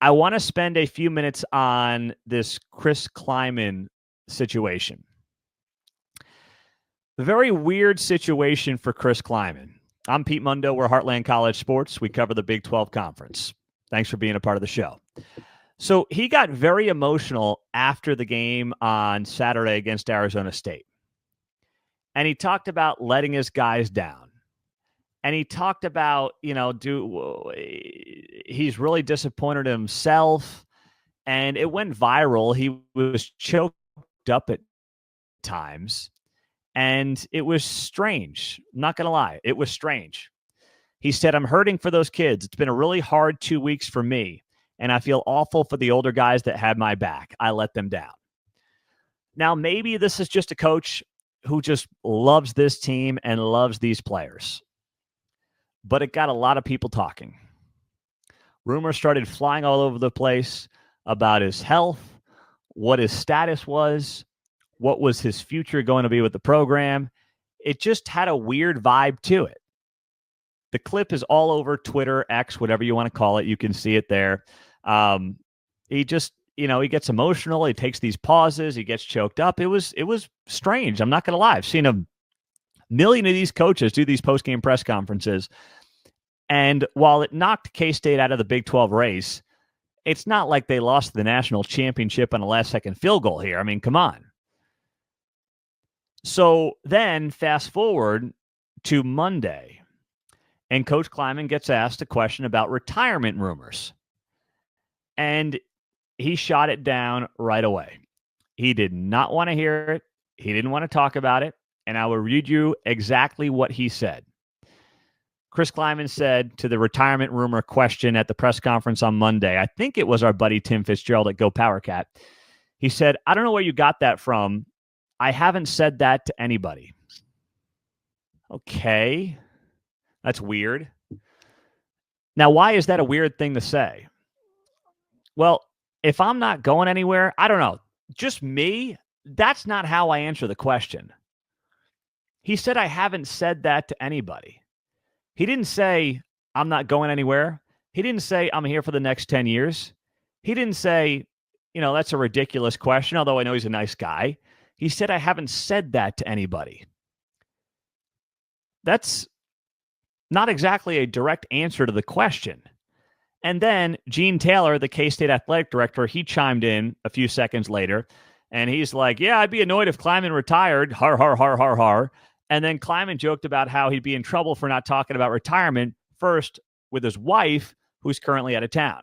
I want to spend a few minutes on this Chris Klieman situation. A very weird situation for Chris Klieman. I'm Pete Mundo. We're Heartland College Sports. We cover the Big 12 Conference. Thanks for being a part of the show. So he got very emotional after the game on Saturday against Arizona State. And he talked about letting his guys down. And he talked about, he's really disappointed in himself. And it went viral. He was choked up at times. And it was strange. I'm not going to lie. It was strange. He said, I'm hurting for those kids. It's been a really hard 2 weeks for me. And I feel awful for the older guys that had my back. I let them down. Now, maybe this is just a coach who just loves this team and loves these players. But it got a lot of people talking. Rumors started flying all over the place about his health, what his status was, what was his future going to be with the program. It just had a weird vibe to it. The clip is all over Twitter, X, whatever you want to call it. You can see it there. He just, he gets emotional. He takes these pauses. He gets choked up. It was strange. I'm not going to lie. I've seen a million of these coaches do these post-game press conferences. And while it knocked K-State out of the Big 12 race, it's not like they lost the national championship on a last-second field goal here. I mean, come on. So then fast forward to Monday, and Coach Klieman gets asked a question about retirement rumors. And he shot it down right away. He did not want to hear it. He didn't want to talk about it. And I will read you exactly what he said. Chris Klieman said to the retirement rumor question at the press conference on Monday, I think it was our buddy Tim Fitzgerald at Go Power Cat. He said, I don't know where you got that from. I haven't said that to anybody. Okay. That's weird. Now, why is that a weird thing to say? Well, if I'm not going anywhere, I don't know. Just me, that's not how I answer the question. He said, I haven't said that to anybody. He didn't say, I'm not going anywhere. He didn't say, I'm here for the next 10 years. He didn't say, that's a ridiculous question, although I know he's a nice guy. He said, I haven't said that to anybody. That's not exactly a direct answer to the question. And then Gene Taylor, the K-State athletic director, he chimed in a few seconds later, and he's like, yeah, I'd be annoyed if Klieman retired. Har, har, har, har, har. And then Klieman joked about how he'd be in trouble for not talking about retirement first with his wife, who's currently out of town.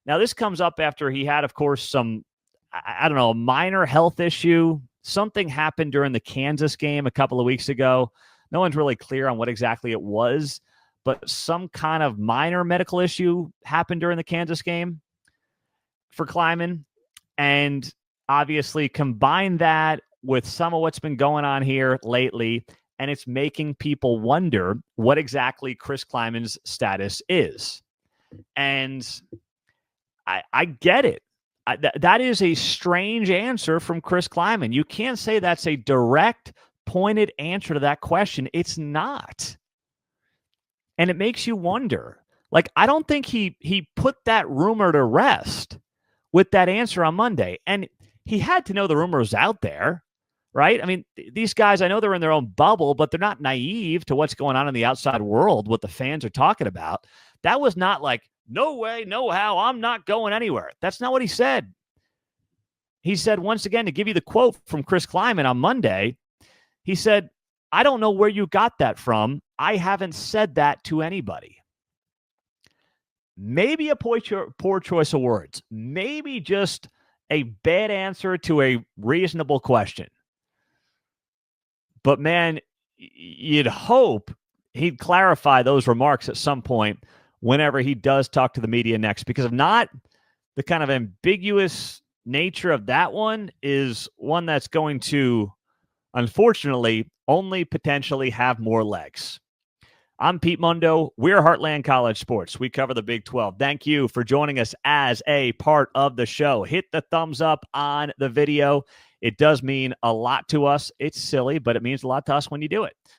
Now, this comes up after he had, of course, some, a minor health issue. Something happened during the Kansas game a couple of weeks ago. No one's really clear on what exactly it was, but some kind of minor medical issue happened during the Kansas game for Klieman. And obviously combine that with some of what's been going on here lately, and it's making people wonder what exactly Chris Klieman's status is. And I get it. That is a strange answer from Chris Klieman. You can't say that's a direct, pointed answer to that question. It's not. And it makes you wonder. Like, I don't think he put that rumor to rest with that answer on Monday. And he had to know the rumor was out there, right? I mean, these guys, I know they're in their own bubble, but they're not naive to what's going on in the outside world, what the fans are talking about. That was not like, no way, no how, I'm not going anywhere. That's not what he said. He said, once again, to give you the quote from Chris Klieman on Monday, he said, I don't know where you got that from. I haven't said that to anybody. Maybe a poor choice of words. Maybe just a bad answer to a reasonable question. But man, you'd hope he'd clarify those remarks at some point whenever he does talk to the media next, because if not, the kind of ambiguous nature of that one is one that's going to, unfortunately, only potentially have more legs. I'm Pete Mundo. We're Heartland College Sports. We cover the Big 12. Thank you for joining us as a part of the show. Hit the thumbs up on the video. It does mean a lot to us. It's silly, but it means a lot to us when you do it.